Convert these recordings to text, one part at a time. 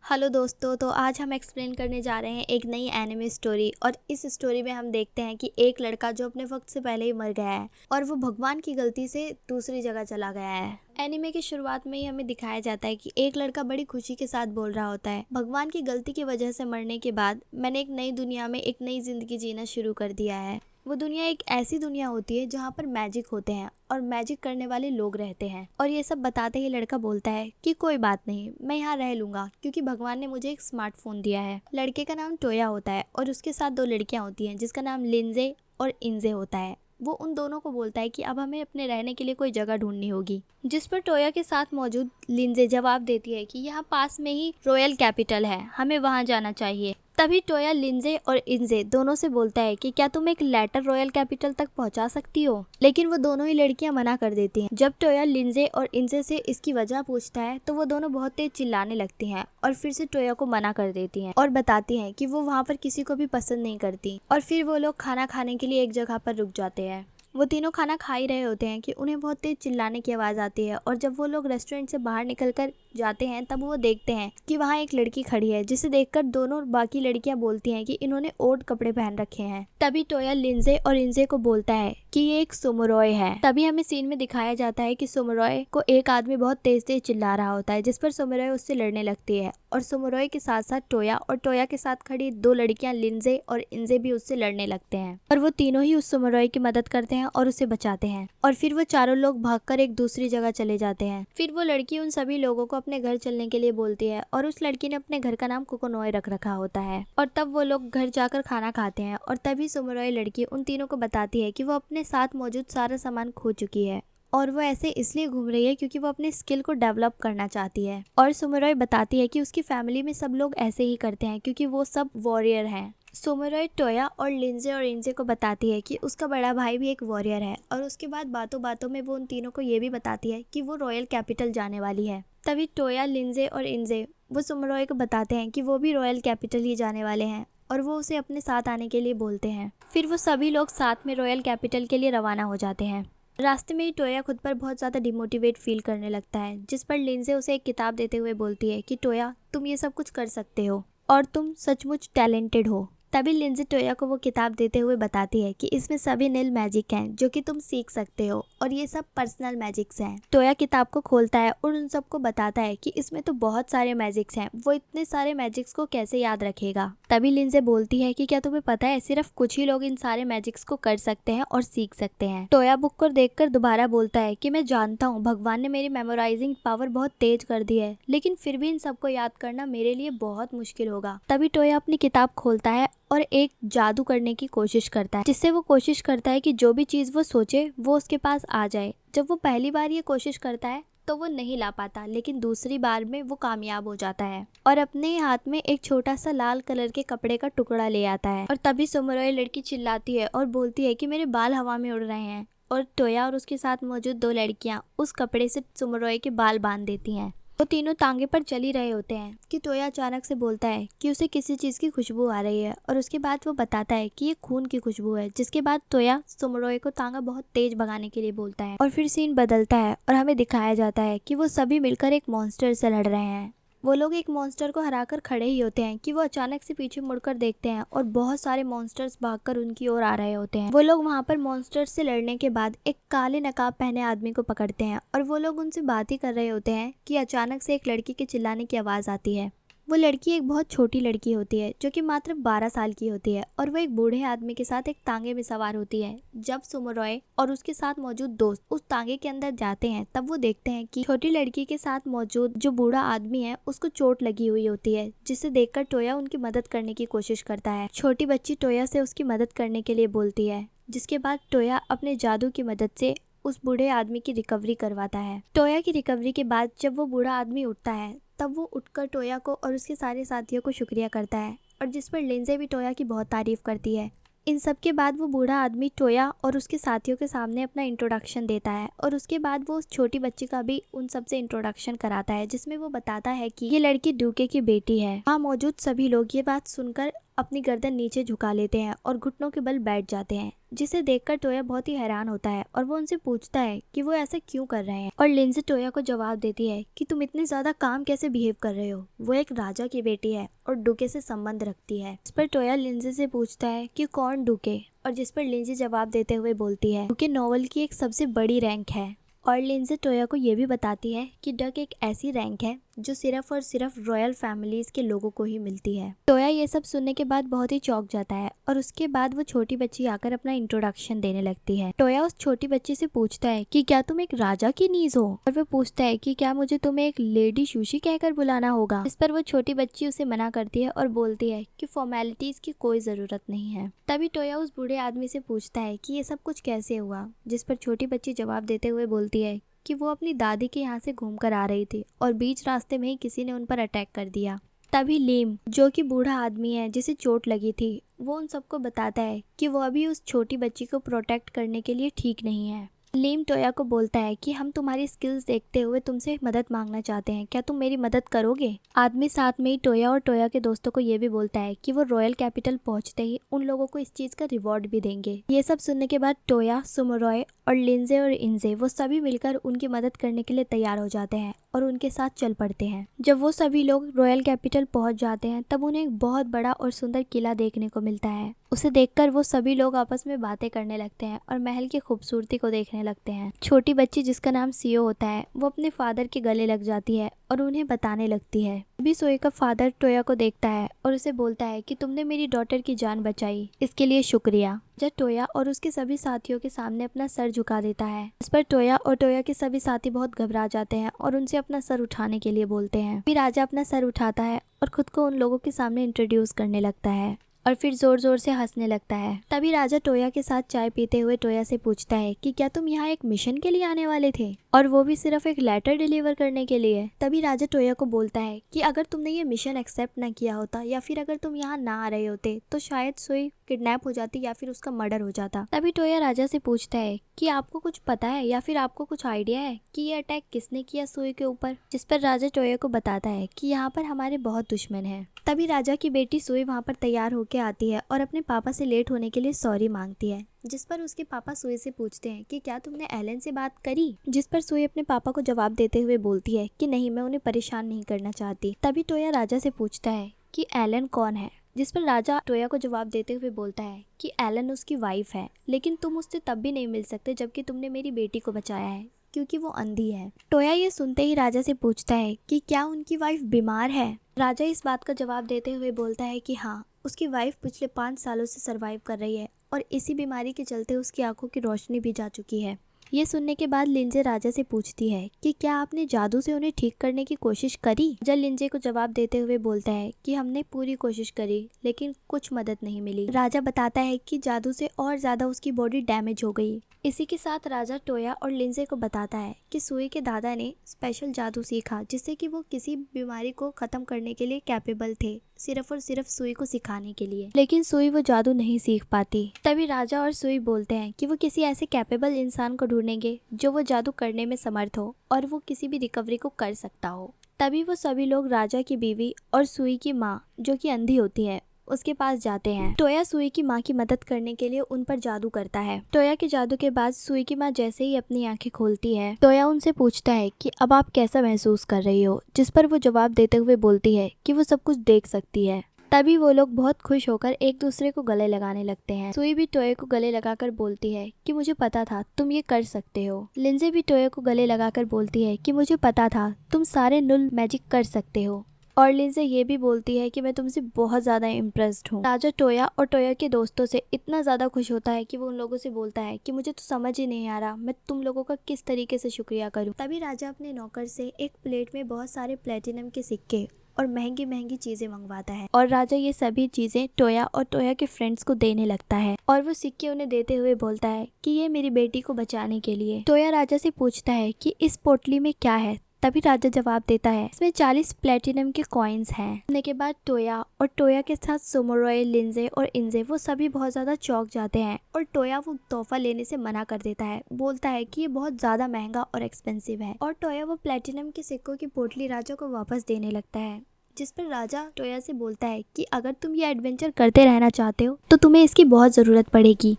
Hello दोस्तों, तो आज हम एक्सप्लेन करने जा रहे हैं एक नई एनिमे स्टोरी। और इस स्टोरी में हम देखते हैं कि एक लड़का जो अपने वक्त से पहले ही मर गया है और वो भगवान की गलती से दूसरी जगह चला गया है। एनिमे की शुरुआत में ही हमें दिखाया जाता है कि एक लड़का बड़ी खुशी के साथ बोल रहा होता है, भगवान की गलती की वजह से मरने के बाद मैंने एक नई दुनिया में एक नई जिंदगी जीना शुरू कर दिया है। वो दुनिया एक ऐसी दुनिया होती है जहाँ पर मैजिक होते हैं और मैजिक करने वाले लोग रहते हैं। और ये सब बताते ही लड़का बोलता है कि कोई बात नहीं, मैं यहाँ रह लूंगा क्योंकि भगवान ने मुझे एक स्मार्टफोन दिया है। लड़के का नाम टोया होता है और उसके साथ दो लड़कियां होती हैं जिसका नाम लिंजे और इंजे होता है। वो उन दोनों को बोलता है कि अब हमें अपने रहने के लिए कोई जगह ढूंढनी होगी, जिस पर टोया के साथ मौजूद लिंजे जवाब देती है कि यहाँ पास में ही रॉयल कैपिटल है, हमें वहाँ जाना चाहिए। तभी टोया लिंजे और इंजे दोनों से बोलता है कि क्या तुम एक लेटर रॉयल कैपिटल तक पहुंचा सकती हो, लेकिन वो दोनों ही लड़कियां मना कर देती हैं। जब टोया लिंजे और इंजे से इसकी वजह पूछता है तो वो दोनों बहुत तेज चिल्लाने लगती हैं और फिर से टोया को मना कर देती हैं और बताती हैं कि वो वहाँ पर किसी को भी पसंद नहीं करती। और फिर वो लोग खाना खाने के लिए एक जगह पर रुक जाते हैं। वो तीनों खाना खा ही रहे होते हैं कि उन्हें बहुत तेज चिल्लाने की आवाज़ आती है। और जब वो लोग रेस्टोरेंट से बाहर निकलकर जाते हैं तब वो देखते हैं कि वहाँ एक लड़की खड़ी है, जिसे देखकर दोनों बाकी लड़कियां बोलती हैं कि इन्होंने ओल्ड कपड़े पहन रखे हैं। तभी टोया लिंजे और इंजे को बोलता है कि ये एक सुमोरॉय है। तभी हमें सीन में दिखाया जाता है कि सुमोरॉय को एक आदमी बहुत तेज तेज चिल्ला रहा होता है, जिस पर सुमोरॉय उससे लड़ने लगती है। और सुमोरॉय के साथ साथ टोया और टोया के साथ खड़ी दो लड़कियां लिंजे और इंजे भी उससे लड़ने लगते हैं। और वो तीनों ही उस सुमोरॉय की मदद करते हैं और उसे बचाते हैं। और फिर वो चारों लोग भागकर एक दूसरी जगह चले जाते हैं। फिर वो लड़की उन सभी लोगों को अपने घर चलने के लिए बोलती है और उस लड़की ने अपने घर का नाम कोकोनोए रख रखा होता है। और तब वो लोग घर जाकर खाना खाते हैं और तभी सुमोरॉय लड़की उन तीनों को बताती है कि वो अपने साथ मौजूद सारा सामान खो चुकी है और वो ऐसे इसलिए घूम रही है क्योंकि वो अपने स्किल को डेवलप करना चाहती है। और सुमोरॉय बताती है कि उसकी फैमिली में सब लोग ऐसे ही करते हैं क्योंकि वो सब वॉरियर हैं। सुमोरॉय टोया और लिंजे और इंजे को बताती है कि उसका बड़ा भाई भी एक वॉरियर है। और उसके बाद बातों बातों में वो उन तीनों को ये भी बताती है कि वो रॉयल कैपिटल जाने वाली है। तभी टोया लिंजे और इंजे वो सुमोरॉय को बताते हैं कि वो भी रॉयल कैपिटल ही जाने वाले हैं और वो उसे अपने साथ आने के लिए बोलते हैं। फिर वो सभी लोग साथ में रॉयल कैपिटल के लिए रवाना हो जाते हैं। रास्ते में ही टोया खुद पर बहुत ज़्यादा डिमोटिवेट फील करने लगता है, जिस पर लिंजे उसे एक किताब देते हुए बोलती है कि टोया, तुम ये सब कुछ कर सकते हो और तुम सचमुच टैलेंटेड हो। तभी लिंजे टोया को वो किताब देते हुए बताती है कि इसमें सभी नील मैजिक हैं जो कि तुम सीख सकते हो और ये सब पर्सनल मैजिक्स हैं। टोया किताब को खोलता है और उन सबको बताता है कि इसमें तो बहुत सारे मैजिक्स हैं, वो इतने सारे मैजिक्स को कैसे याद रखेगा। तभी लिंजे बोलती है कि क्या तुम्हें पता है सिर्फ कुछ ही लोग इन सारे मैजिक्स को कर सकते हैं और सीख सकते हैं। टोया बुक को देखकर दोबारा बोलता है कि मैं जानता हूँ भगवान ने मेरी मेमोराइजिंग पावर बहुत तेज कर दी है, लेकिन फिर भी इन सबको याद करना मेरे लिए बहुत मुश्किल होगा। तभी टोया अपनी किताब खोलता है और एक जादू करने की कोशिश करता है, जिससे वो कोशिश करता है कि जो भी चीज वो सोचे वो उसके पास आ जाए। जब वो पहली बार ये कोशिश करता है तो वो नहीं ला पाता, लेकिन दूसरी बार में वो कामयाब हो जाता है और अपने हाथ में एक छोटा सा लाल कलर के कपड़े का टुकड़ा ले आता है। और तभी सुमोरॉय लड़की चिल्लाती है और बोलती है कि मेरे बाल हवा में उड़ रहे हैं। और टोया और उसके साथ मौजूद दो लड़कियां उस कपड़े से सुमोरॉय के बाल बांध देती हैं। वो तीनों तांगे पर चल ही रहे होते हैं कि टोया अचानक से बोलता है कि उसे किसी चीज की खुशबू आ रही है और उसके बाद वो बताता है कि ये खून की खुशबू है। जिसके बाद टोया सुमोरॉय को तांगा बहुत तेज भगाने के लिए बोलता है और फिर सीन बदलता है और हमें दिखाया जाता है कि वो सभी मिलकर एक मॉन्स्टर से लड़ रहे हैं। वो लोग एक मॉन्स्टर को हराकर खड़े ही होते हैं कि वो अचानक से पीछे मुड़कर देखते हैं और बहुत सारे मॉन्स्टर्स भागकर उनकी ओर आ रहे होते हैं। वो लोग वहाँ पर मॉन्स्टर्स से लड़ने के बाद एक काले नकाब पहने आदमी को पकड़ते हैं और वो लोग उनसे बात ही कर रहे होते हैं कि अचानक से एक लड़की के चिल्लाने की आवाज़ आती है। वो लड़की एक बहुत छोटी लड़की होती है जो कि मात्र 12 साल की होती है और वो एक बूढ़े आदमी के साथ एक तांगे में सवार होती है। जब सुमोरॉय और उसके साथ मौजूद दोस्त उस तांगे के अंदर जाते हैं तब वो देखते हैं कि छोटी लड़की के साथ मौजूद जो बूढ़ा आदमी है उसको चोट लगी हुई होती है, जिसे देखकर टोया उनकी मदद करने की कोशिश करता है। छोटी बच्ची टोया से उसकी मदद करने के लिए बोलती है, जिसके बाद टोया अपने जादू की मदद से उस बूढ़े आदमी की रिकवरी करवाता है। टोया की रिकवरी के बाद जब वो बूढ़ा आदमी उठता है तब वो उठकर टोया को और उसके सारे साथियों को शुक्रिया करता है और जिस पर लिंजे भी टोया की बहुत तारीफ करती है। इन सब के बाद वो बूढ़ा आदमी टोया और उसके साथियों के सामने अपना इंट्रोडक्शन देता है और उसके बाद वो उस छोटी बच्ची का भी उन सबसे इंट्रोडक्शन कराता है, जिसमें वो बताता है कि ये लड़की डूके की बेटी है। वहाँ मौजूद सभी लोग ये बात सुनकर अपनी गर्दन नीचे झुका लेते हैं और घुटनों के बल बैठ जाते हैं, जिसे देखकर टोया बहुत ही हैरान होता है और वो उनसे पूछता है कि वो ऐसा क्यों कर रहे हैं। और लिंजे टोया को जवाब देती है कि तुम इतने ज्यादा काम कैसे बिहेव कर रहे हो, वो एक राजा की बेटी है और डुके से संबंध रखती है। इस पर टोया लिंजे से पूछता है कि कौन डुके, और जिस पर लिंजे जवाब देते हुए बोलती है डुके नोवेल की एक सबसे बड़ी रैंक है। और लिंजे टोया को ये भी बताती है कि डक एक ऐसी रैंक है जो सिर्फ और सिर्फ रॉयल फैमिलीज के लोगों को ही मिलती है। टोया ये सब सुनने के बाद बहुत ही चौंक जाता है और उसके बाद वो छोटी बच्ची आकर अपना इंट्रोडक्शन देने लगती है। टोया उस छोटी बच्ची से पूछता है कि क्या तुम एक राजा की नीज हो, और वो पूछता है कि क्या मुझे तुम्हें एक लेडी सुशी कहकर बुलाना होगा। इस पर वो छोटी बच्ची उसे मना करती है और बोलती है कि फॉर्मेलिटीज की कोई जरूरत नहीं है। तभी टोया उस बूढ़े आदमी से पूछता है कि ये सब कुछ कैसे हुआ, जिस पर छोटी बच्ची जवाब देते हुए बोलती है कि वो अपनी दादी के यहाँ से घूमकर आ रही थी और बीच रास्ते में ही किसी ने उन पर अटैक कर दिया। तभी लीम, जो कि बूढ़ा आदमी है जिसे चोट लगी थी, वो उन सबको बताता है कि वो अभी उस छोटी बच्ची को प्रोटेक्ट करने के लिए ठीक नहीं है। लीम टोया को बोलता है कि हम तुम्हारी स्किल्स देखते हुए तुमसे मदद मांगना चाहते हैं, क्या तुम मेरी मदद करोगे। आदमी साथ में ही टोया और टोया के दोस्तों को ये भी बोलता है कि वो रॉयल कैपिटल पहुंचते ही उन लोगों को इस चीज का रिवॉर्ड भी देंगे। ये सब सुनने के बाद टोया, सुमोरॉय और लिंजे और इंजे वो सभी मिलकर उनकी मदद करने के लिए तैयार हो जाते हैं और उनके साथ चल पड़ते हैं। जब वो सभी लोग रॉयल कैपिटल पहुंच जाते हैं तब उन्हें एक बहुत बड़ा और सुंदर किला देखने को मिलता है। उसे देखकर वो सभी लोग आपस में बातें करने लगते हैं और महल की खूबसूरती को देखने लगते हैं। छोटी बच्ची जिसका नाम सियो होता है वो अपने फादर के गले लग जाती है और उन्हें बताने लगती है। अभी सोए का फादर टोया को देखता है और उसे बोलता है कि तुमने मेरी डॉटर की जान बचाई, इसके लिए शुक्रिया। जब टोया और उसके सभी साथियों के सामने अपना सर झुका देता है, इस पर टोया और टोया के सभी साथी बहुत घबरा जाते हैं और उनसे अपना सर उठाने के लिए बोलते हैं। फिर राजा अपना सर उठाता है और खुद को उन लोगों के सामने इंट्रोड्यूस करने लगता है और फिर जोर जोर से हंसने लगता है। तभी राजा टोया के साथ चाय पीते हुए टोया से पूछता है कि क्या तुम यहाँ एक मिशन के लिए आने वाले थे, और वो भी सिर्फ एक लेटर डिलीवर करने के लिए। तभी राजा टोया को बोलता है कि अगर तुमने ये मिशन एक्सेप्ट ना किया होता या फिर अगर तुम यहाँ ना आ रहे होते तो शायद सोई किडनैप हो जाती या फिर उसका मर्डर हो जाता। तभी टोया राजा से पूछता है कि आपको कुछ पता है या फिर आपको कुछ आइडिया है कि ये अटैक किसने किया सोई के ऊपर। जिस पर राजा टोया को बताता है कि यहाँ पर हमारे बहुत दुश्मन हैं। तभी राजा की बेटी सोई वहाँ पर तैयार होकर आती है और अपने पापा से लेट होने के लिए सॉरी मांगती है। जिस पर उसके पापा सोई से पूछते हैं कि क्या तुमने एलन से बात करी। जिस पर सोई अपने पापा को जवाब देते हुए बोलती है कि नहीं, मैं उन्हें परेशान नहीं करना चाहती। तभी टोया राजा से पूछता है कि एलन कौन है। जिस पर राजा टोया को जवाब देते हुए बोलता है कि एलन उसकी वाइफ है, लेकिन तुम उससे तब भी नहीं मिल सकते जबकि तुमने मेरी बेटी को बचाया है क्योंकि वो अंधी है। टोया ये सुनते ही राजा से पूछता है कि क्या उनकी वाइफ बीमार है। राजा इस बात का जवाब देते हुए बोलता है कि हाँ, उसकी वाइफ पिछले 5 सालों से सरवाइव कर रही है और इसी बीमारी के चलते उसकी आंखों की रोशनी भी जा चुकी है। ये सुनने के बाद लिंजे राजा से पूछती है कि क्या आपने जादू से उन्हें ठीक करने की कोशिश करी। राजा लिंजे को जवाब देते हुए बोलता है कि हमने पूरी कोशिश करी लेकिन कुछ मदद नहीं मिली। राजा बताता है कि जादू से और ज्यादा उसकी बॉडी डैमेज हो गई। इसी के साथ राजा टोया और लिंजे को बताता है कि सुई के दादा ने स्पेशल जादू सीखा जिससे कि वो किसी बीमारी को खत्म करने के लिए कैपेबल थे, सिर्फ और सिर्फ सुई को सिखाने के लिए। लेकिन सुई वो जादू नहीं सीख पाती। तभी राजा और सुई बोलते हैं कि वो किसी ऐसे कैपेबल इंसान को ढूंढेंगे जो वो जादू करने में समर्थ हो और वो किसी भी रिकवरी को कर सकता हो। तभी वो सभी लोग राजा की बीवी और सुई की माँ, जो कि अंधी होती है, उसके पास जाते हैं। टोया सुई की माँ की मदद करने के लिए उन पर जादू करता है। टोया के जादू के बाद सुई की माँ जैसे ही अपनी आंखें खोलती है, टोया उनसे पूछता है कि अब आप कैसा महसूस कर रही हो। जिस पर वो जवाब देते हुए बोलती है कि वो सब कुछ देख सकती है। तभी वो लोग बहुत खुश होकर एक दूसरे को गले लगाने लगते हैं। सुई भी टोया को गले लगाकर बोलती है कि मुझे पता था तुम ये कर सकते हो। लिंजे भी टोया को गले लगाकर बोलती है कि मुझे पता था तुम सारे नुल मैजिक कर सकते हो। और लिंजे ये भी बोलती है कि मैं तुमसे बहुत ज़्यादा इम्प्रेस्ड हूँ। राजा टोया और टोया के दोस्तों से इतना ज़्यादा खुश होता है कि वो उन लोगों से बोलता है कि मुझे तो समझ ही नहीं आ रहा मैं तुम लोगों का किस तरीके से शुक्रिया करूँ। तभी राजा अपने नौकर से एक प्लेट में बहुत सारे प्लेटिनम के सिक्के और महंगी महंगी चीजें मंगवाता है और राजा ये सभी चीजें टोया और टोया के फ्रेंड्स को देने लगता है और वो सिक्के उन्हें देते हुए बोलता है कि ये मेरी बेटी को बचाने के लिए। टोया राजा से पूछता है कि इस पोटली में क्या है। तभी राजा जवाब देता है इसमें 40 प्लेटिनम के कॉइन्स हैं। सुनने के बाद टोया और टोया के साथ सुमोरॉय, लिंजे और इंजे वो सभी बहुत ज्यादा चौंक जाते हैं और टोया वो तोहफा लेने से मना कर देता है, बोलता है कि ये बहुत ज्यादा महंगा और एक्सपेंसिव है। और टोया वो प्लेटिनम के सिक्कों की पोटली राजा को वापस देने लगता है। जिस पर राजा टोया से बोलता है कि अगर तुम ये एडवेंचर करते रहना चाहते हो तो तुम्हें इसकी बहुत ज़रूरत पड़ेगी।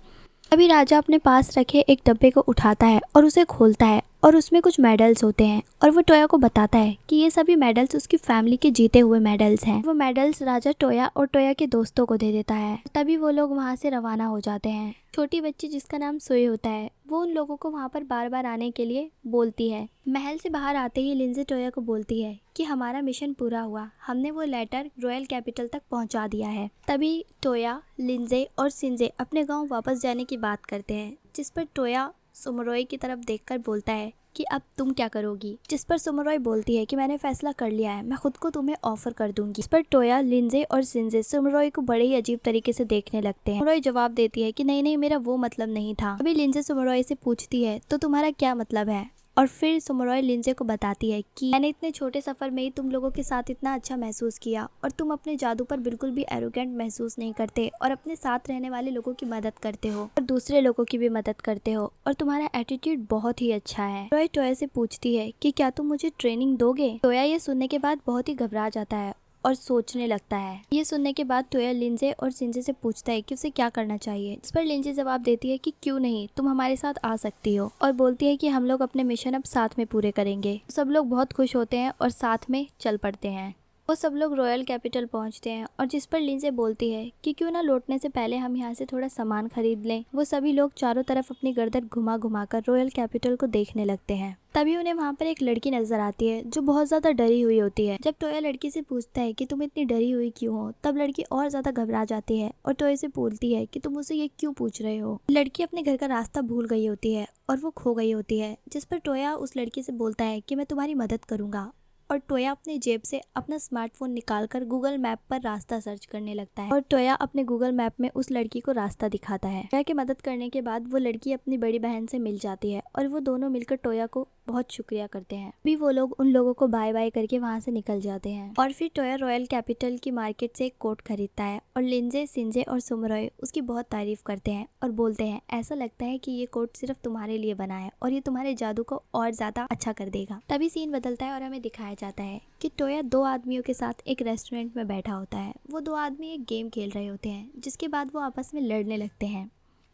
अभी राजा अपने पास रखे एक डब्बे को उठाता है और उसे खोलता है और उसमें कुछ मेडल्स होते हैं और वो टोया को बताता है कि ये सभी मेडल्स उसकी फैमिली के जीते हुए मेडल्स हैं। वो मेडल्स राजा टोया और टोया के दोस्तों को दे देता है। तभी वो लोग वहाँ से रवाना हो जाते हैं। छोटी बच्ची जिसका नाम सोए होता है वो उन लोगों को वहाँ पर बार बार आने के लिए बोलती है। महल से बाहर आते ही लिंजे टोया को बोलती है कि हमारा मिशन पूरा हुआ, हमने वो लेटर रॉयल कैपिटल तक पहुँचा दिया है। तभी टोया, लिंजे और सिंजे अपने गाँव वापस जाने की बात करते हैं, जिस पर टोया सुमरोई की तरफ देखकर बोलता है कि अब तुम क्या करोगी। जिस पर सुमरोई बोलती है कि मैंने फैसला कर लिया है, मैं खुद को तुम्हें ऑफर कर दूंगी। इस पर टोया, लिंजे और सिंजे सुमरोई को बड़े ही अजीब तरीके से देखने लगते हैं। सुमरोई जवाब देती है कि नहीं नहीं, मेरा वो मतलब नहीं था। अभी लिंजे सुमरोई से पूछती है तो तुम्हारा क्या मतलब है, और फिर सुमरोई लिंजे को बताती है कि मैंने इतने छोटे सफर में ही तुम लोगों के साथ इतना अच्छा महसूस किया और तुम अपने जादू पर बिल्कुल भी एरोगेंट महसूस नहीं करते और अपने साथ रहने वाले लोगों की मदद करते हो और दूसरे लोगों की भी मदद करते हो और तुम्हारा एटीट्यूड बहुत ही अच्छा है। टोया टोया से पूछती है कि क्या तुम मुझे ट्रेनिंग दोगे। टोया ये सुनने के बाद बहुत ही घबरा जाता है और सोचने लगता है। ये सुनने के बाद टोया लिंजे और सिंजे से पूछता है कि उसे क्या करना चाहिए। इस पर लिंजे जवाब देती है कि क्यों नहीं, तुम हमारे साथ आ सकती हो, और बोलती है कि हम लोग अपने मिशन अब साथ में पूरे करेंगे। सब लोग बहुत खुश होते हैं और साथ में चल पड़ते हैं। वो सब लोग रॉयल कैपिटल पहुंचते हैं और जिस पर लिंजे बोलती है कि क्यों ना लौटने से पहले हम यहाँ से थोड़ा सामान खरीद लें। वो सभी लोग चारों तरफ अपनी गर्दन घुमा घुमा कर रॉयल कैपिटल को देखने लगते हैं। तभी उन्हें वहाँ पर एक लड़की नजर आती है जो बहुत ज्यादा डरी हुई होती है। जब टोया लड़की से पूछता है कि तुम इतनी डरी हुई क्यों हो, तब लड़की और ज्यादा घबरा जाती है और टोया से बोलती है कि तुम मुझसे ये क्यों पूछ रहे हो। लड़की अपने घर का रास्ता भूल गई होती है और वो खो गई होती है, जिस पर टोया उस लड़की से बोलता है कि मैं तुम्हारी मदद करूंगा। और टोया अपने जेब से अपना स्मार्टफोन निकालकर गूगल मैप पर रास्ता सर्च करने लगता है और टोया अपने गूगल मैप में उस लड़की को रास्ता दिखाता है। टोया की मदद करने के बाद वो लड़की अपनी बड़ी बहन से मिल जाती है और वो दोनों मिलकर टोया को बहुत शुक्रिया करते हैं। भी वो लोग उन लोगों को बाय बाय करके वहाँ से निकल जाते हैं और फिर टोया रॉयल कैपिटल की मार्केट से एक कोट खरीदता है और लिंजे, सिंजे और सुमरोई उसकी बहुत तारीफ करते हैं और बोलते हैं ऐसा लगता है कि ये कोट सिर्फ तुम्हारे लिए बना है और ये तुम्हारे जादू को और ज्यादा अच्छा कर देगा। तभी सीन बदलता है और हमें दिखाया जाता है कि टोया दो आदमियों के साथ एक रेस्टोरेंट में बैठा होता है। वो दो आदमी एक गेम खेल रहे होते हैं, जिसके बाद वो आपस में लड़ने लगते हैं।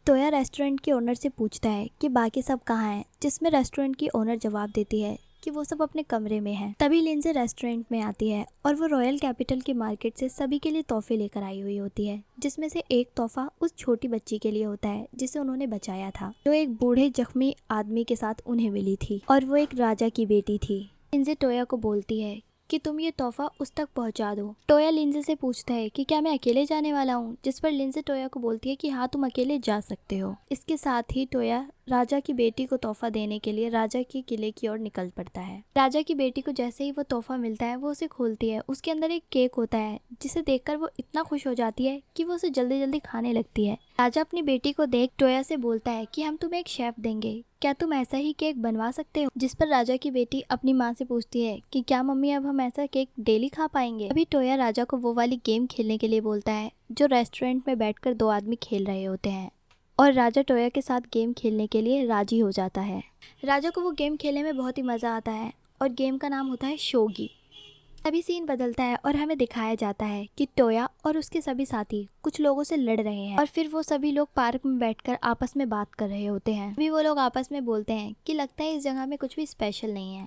टोया रेस्टोरेंट के ओनर से पूछता है कि बाकी सब कहाँ हैं, जिसमें रेस्टोरेंट की ओनर जवाब देती है कि वो सब अपने कमरे में हैं। तभी लिंजे रेस्टोरेंट में आती है और वो रॉयल कैपिटल की मार्केट से सभी के लिए तोहफे लेकर आई हुई होती है, जिसमें से एक तोहफा उस छोटी बच्ची के लिए होता है जिसे उन्होंने बचाया था, जो एक बूढ़े जख्मी आदमी के साथ उन्हें मिली थी और वो एक राजा की बेटी थी। लिंजे टोया को बोलती है कि तुम ये तोहफा उस तक पहुंचा दो। टोया लिंजे से पूछता है कि क्या मैं अकेले जाने वाला हूँ, जिस पर लिंजे टोया को बोलती है कि हाँ, तुम अकेले जा सकते हो। इसके साथ ही टोया राजा की बेटी को तोहफा देने के लिए राजा के किले की ओर निकल पड़ता है। राजा की बेटी को जैसे ही वो तोहफा मिलता है वो उसे खोलती है। उसके अंदर एक केक होता है, जिसे देखकर वो इतना खुश हो जाती है कि वो उसे जल्दी जल्दी खाने लगती है। राजा अपनी बेटी को देख टोया से बोलता है कि हम तुम्हें एक शेफ देंगे, क्या तुम ऐसा ही केक बनवा सकते हो। जिस पर राजा की बेटी अपनी माँ से पूछती है कि क्या मम्मी अब हम ऐसा केक डेली खा पाएंगे। अभी टोया राजा को वो वाली गेम खेलने के लिए बोलता है जो रेस्टोरेंट में बैठकर दो आदमी खेल रहे होते हैं, और राजा टोया के साथ गेम खेलने के लिए राजी हो जाता है। राजा को वो गेम खेलने में बहुत ही मज़ा आता है और गेम का नाम होता है शोगी। तभी सीन बदलता है और हमें दिखाया जाता है कि टोया और उसके सभी साथी कुछ लोगों से लड़ रहे हैं और फिर वो सभी लोग पार्क में बैठकर आपस में बात कर रहे होते हैं। अभी वो लोग आपस में बोलते हैं कि लगता है इस जगह में कुछ भी स्पेशल नहीं है,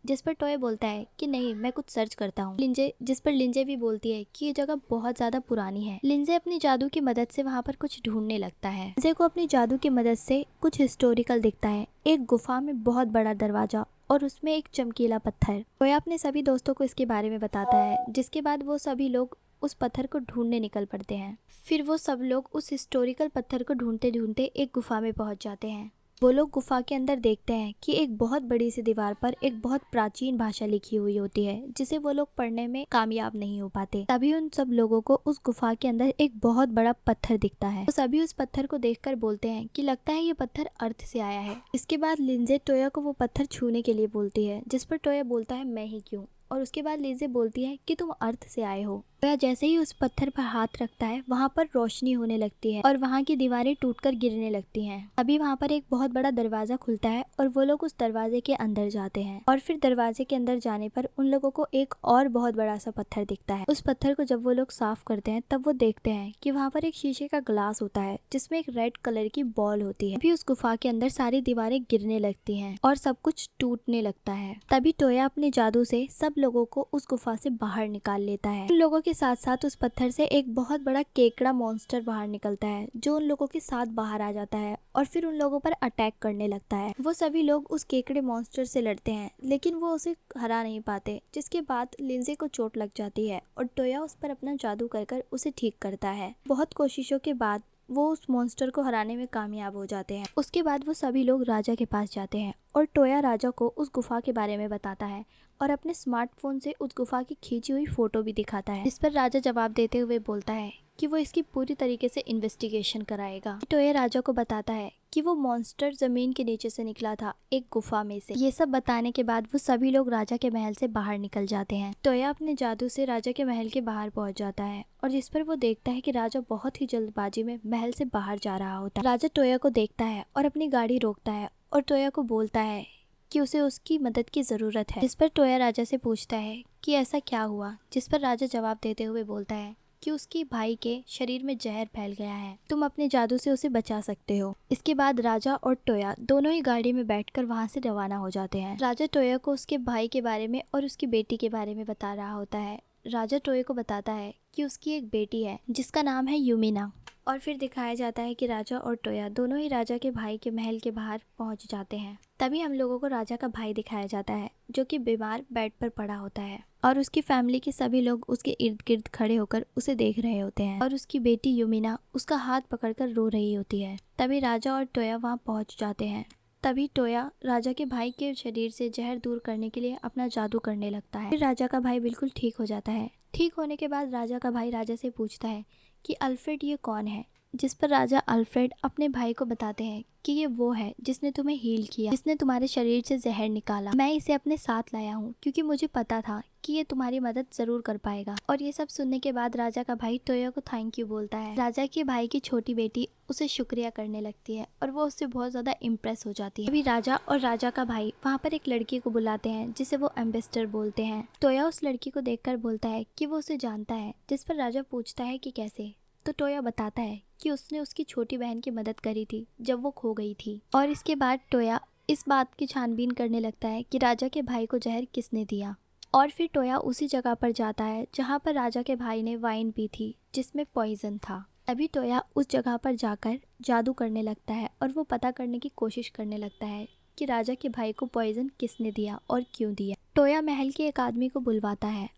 जिस पर टोया बोलता है कि नहीं, मैं कुछ सर्च करता हूँ। लिंजे, जिस पर लिंजे भी बोलती है कि ये जगह बहुत ज्यादा पुरानी है। लिंजे अपनी जादू की मदद से वहाँ पर कुछ ढूंढने लगता है। लिंजे को अपनी जादू की मदद से कुछ हिस्टोरिकल दिखता है, एक गुफा में बहुत बड़ा दरवाजा और उसमें एक चमकीला पत्थर। टोया अपने सभी दोस्तों को इसके बारे में बताता है, जिसके बाद वो सभी लोग उस पत्थर को ढूंढने निकल पड़ते हैं। फिर वो सब लोग उस हिस्टोरिकल पत्थर को ढूंढते ढूंढते एक गुफा में पहुंच जाते हैं। वो लोग गुफा के अंदर देखते हैं कि एक बहुत बड़ी सी दीवार पर एक बहुत प्राचीन भाषा लिखी हुई होती है, जिसे वो लोग पढ़ने में कामयाब नहीं हो पाते। तभी उन सब लोगों को उस गुफा के अंदर एक बहुत बड़ा पत्थर दिखता है। तो सभी उस पत्थर को देखकर बोलते हैं कि लगता है ये पत्थर अर्थ से आया है। इसके बाद लिंजे टोया को वो पत्थर छूने के लिए बोलती है, जिस पर टोया बोलता है मैं ही क्यों, और उसके बाद लिंजे बोलती है कि तुम अर्थ से आए हो टोया जैसे ही उस पत्थर पर हाथ रखता है वहाँ पर रोशनी होने लगती है और वहाँ की दीवारें टूटकर गिरने लगती हैं। अभी वहाँ पर एक बहुत बड़ा दरवाजा खुलता है और वो लोग उस दरवाजे के अंदर जाते हैं और फिर दरवाजे के अंदर जाने पर उन लोगों को एक और बहुत बड़ा सा पत्थर दिखता है। उस पत्थर को जब वो लोग साफ करते हैं तब वो देखते हैं कि वहाँ पर एक शीशे का ग्लास होता है जिसमें एक रेड कलर की बॉल होती है। अभी उस गुफा के अंदर सारी दीवारें गिरने लगती हैं और सब कुछ टूटने लगता है। तभी टोया अपने जादू से सब लोगों को उस गुफा से बाहर निकाल लेता है। उन लोगों के साथ साथ उस पत्थर से एक बहुत बड़ा केकड़ा मॉन्स्टर बाहर निकलता है जो उन लोगों के साथ बाहर आ जाता है और फिर उन लोगों पर अटैक करने लगता है। वो सभी लोग उस केकड़े मॉन्स्टर से लड़ते हैं लेकिन वो उसे हरा नहीं पाते, जिसके बाद लिंजे को चोट लग जाती है और टोया उस पर अपना जादू कर उसे ठीक करता है। बहुत कोशिशों के बाद वो उस मॉन्स्टर को हराने में कामयाब हो जाते हैं। उसके बाद वो सभी लोग राजा के पास जाते हैं और टोया राजा को उस गुफा के बारे में बताता है और अपने स्मार्टफोन से उस गुफा की खींची हुई फोटो भी दिखाता है, जिस पर राजा जवाब देते हुए बोलता है कि वो इसकी पूरी तरीके से इन्वेस्टिगेशन कराएगा। टोया राजा को बताता है कि वो मॉन्स्टर जमीन के नीचे से निकला था एक गुफा में से। ये सब बताने के बाद वो सभी लोग राजा के महल से बाहर निकल जाते हैं। टोया अपने जादू से राजा के महल के बाहर पहुंच जाता है और जिस पर वो देखता है कि राजा बहुत ही जल्दबाजी में महल से बाहर जा रहा होता है। राजा टोया को देखता है और अपनी गाड़ी रोकता है और टोया को बोलता है कि उसे उसकी मदद की जरूरत है, जिस पर टोया राजा से पूछता है कि ऐसा क्या हुआ, जिस पर राजा जवाब देते हुए बोलता है कि उसके भाई के शरीर में जहर फैल गया है, तुम अपने जादू से उसे बचा सकते हो। इसके बाद राजा और टोया दोनों ही गाड़ी में बैठकर वहां से रवाना हो जाते हैं। राजा टोया को उसके भाई के बारे में और उसकी बेटी के बारे में बता रहा होता है। राजा टोया को बताता है कि उसकी एक बेटी है जिसका नाम है यूमिना और फिर दिखाया जाता है कि राजा और टोया दोनों ही राजा के भाई के महल के बाहर पहुंच जाते हैं। तभी हम लोगों को राजा का भाई दिखाया जाता है जो कि बीमार बेड पर पड़ा होता है और उसकी फैमिली के सभी लोग उसके इर्द गिर्द खड़े होकर उसे देख रहे होते हैं और उसकी बेटी यूमिना उसका हाथ पकड़कर रो रही होती है। तभी राजा और टोया वहां पहुंच जाते हैं। तभी टोया राजा के भाई के शरीर से जहर दूर करने के लिए अपना जादू करने लगता है। फिर राजा का भाई बिल्कुल ठीक हो जाता है। ठीक होने के बाद राजा का भाई राजा से पूछता है कि अल्फ्रेड ये कौन है, जिस पर राजा अल्फ्रेड अपने भाई को बताते हैं कि ये वो है जिसने तुम्हें हील किया, जिसने तुम्हारे शरीर से जहर निकाला। मैं इसे अपने साथ लाया हूँ क्योंकि मुझे पता था कि ये तुम्हारी मदद जरूर कर पाएगा। और ये सब सुनने के बाद राजा का भाई टोया को थैंक यू बोलता है। राजा के भाई की छोटी बेटी उसे शुक्रिया करने लगती है और वो उससे बहुत ज्यादा इम्प्रेस हो जाती है। अभी राजा और राजा का भाई वहाँ पर एक लड़की को बुलाते हैं जिसे वो एम्बेसडर बोलते हैं। टोया उस लड़की को देखकर बोलता है कि वो उसे जानता है, जिस पर राजा पूछता है कि कैसे। तो टोया बताता है कि उसने उसकी छोटी बहन की मदद करी थी जब वो खो गई थी। और इसके बाद टोया इस बात की छानबीन करने लगता है कि राजा के भाई को जहर किसने दिया। और फिर टोया उसी जगह पर जाता है जहाँ पर राजा के भाई ने वाइन पी थी जिसमें पॉइजन था। तभी टोया उस जगह पर जाकर जादू करने लगता है और वो पता करने की कोशिश करने लगता है कि राजा के भाई को पॉइजन किसने दिया और क्यों दिया। टोया महल के एक आदमी को बुलवाता है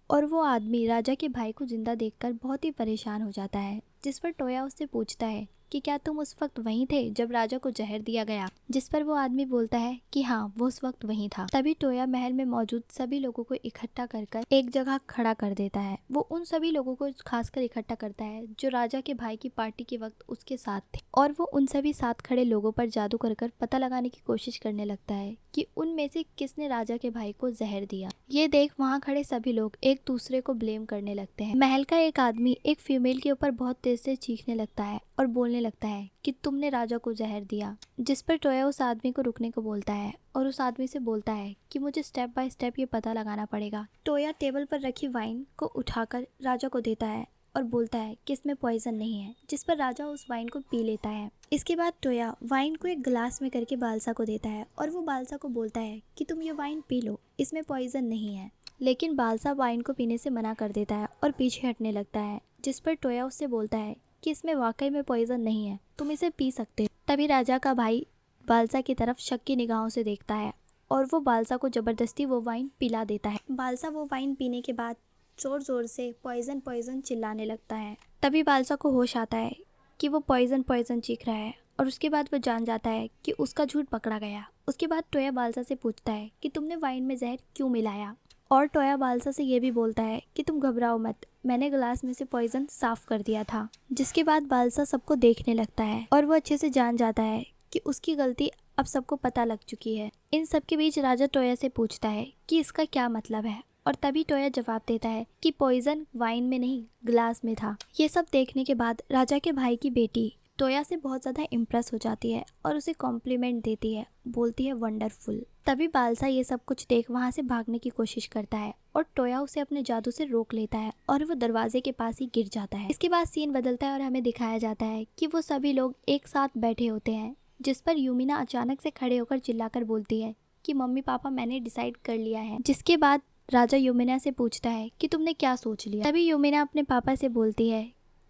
और वो आदमी राजा के भाई को जिंदा देखकर बहुत ही परेशान हो जाता है, जिस पर टोया उससे पूछता है कि क्या तुम उस वक्त वहीं थे जब राजा को जहर दिया गया, जिस पर वो आदमी बोलता है कि हाँ वो उस वक्त वहीं था। तभी टोया महल में मौजूद सभी लोगों को इकट्ठा कर एक जगह खड़ा कर देता है। वो उन सभी लोगों को खासकर इकट्ठा करता है जो राजा के भाई की पार्टी के वक्त उसके साथ थे और वो उन सभी साथ खड़े लोगों पर जादू कर पता लगाने की कोशिश करने लगता है कि उनमें से किसने राजा के भाई को जहर दिया। ये देख वहाँ खड़े सभी लोग एक दूसरे को ब्लेम करने लगते हैं। महल का एक आदमी एक फीमेल के ऊपर बहुत तेज से चीखने लगता है और बोलने लगता है कि तुमने राजा को जहर दिया, जिस पर टोया उस आदमी को रुकने को बोलता है और उस आदमी से बोलता है कि मुझे स्टेप बाय स्टेप ये पता लगाना पड़ेगा। टोया टेबल पर रखी वाइन को उठाकर राजा को देता है और बोलता है कि इसमें पॉइजन नहीं है, जिस पर राजा उस वाइन को पी लेता है। इसके बाद टोया वाइन को एक गिलास में करके बालसा को देता है और वो बालसा को बोलता है कि तुम ये वाइन पी लो, इसमें पॉइजन नहीं है। लेकिन बालसा वाइन को पीने से मना कर देता है और पीछे हटने लगता है, जिस पर टोया उससे बोलता है कि इसमें वाकई में पॉइजन नहीं है, तुम इसे पी सकते हो। तभी राजा का भाई बालसा की तरफ शक की निगाहों से देखता है और वो बालसा को जबरदस्ती वो वाइन पिला देता है। बालसा वो वाइन पीने के बाद जोर जोर से पॉइजन पॉइजन चिल्लाने लगता है। तभी बालसा को होश आता है कि वो पॉइजन पॉइजन चीख रहा है और उसके बाद वो जान जाता है कि उसका झूठ पकड़ा गया। उसके बाद टोया बालसा से पूछता है कि तुमने वाइन में जहर क्यों मिलाया, और टोया बालसा से ये भी बोलता है कि तुम घबराओ मत, मैंने गिलास में से पॉइजन साफ कर दिया था। जिसके बाद बालसा सबको देखने लगता है और वो अच्छे से जान जाता है कि उसकी गलती अब सबको पता लग चुकी है। इन सब के बीच राजा टोया से पूछता है कि इसका क्या मतलब है और तभी टोया जवाब देता है कि पॉइजन वाइन में नहीं ग्लास में था। ये सब देखने के बाद राजा के भाई की बेटी टोया से बहुत ज़्यादा इम्प्रेस हो जाती है और उसे कॉम्प्लीमेंट देती है, बोलती है वंडरफुल। तभी बालसा ये सब कुछ देख वहाँ से भागने की कोशिश करता है और टोया उसे अपने जादू से रोक लेता है और वो दरवाजे के पास ही गिर जाता है। इसके बाद सीन बदलता है और हमें दिखाया जाता है कि वो सभी लोग एक साथ बैठे होते हैं, जिस पर यूमिना अचानक से खड़े होकर चिल्लाकर बोलती है कि मम्मी पापा मैंने डिसाइड कर लिया है। जिसके बाद राजा यूमिना से पूछता है कि तुमने क्या सोच लिया। तभी यूमिना अपने पापा से बोलती है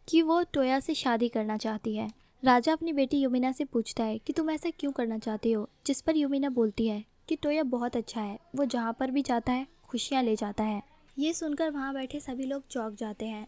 कि वो टोया से शादी करना चाहती है। राजा अपनी बेटी यूमिना से पूछता है कि तुम ऐसा क्यों करना चाहती हो, जिस पर यूमिना बोलती है कि टोया बहुत अच्छा है, वो जहाँ पर भी जाता है खुशियाँ ले जाता है। ये सुनकर वहाँ बैठे सभी लोग चौंक जाते हैं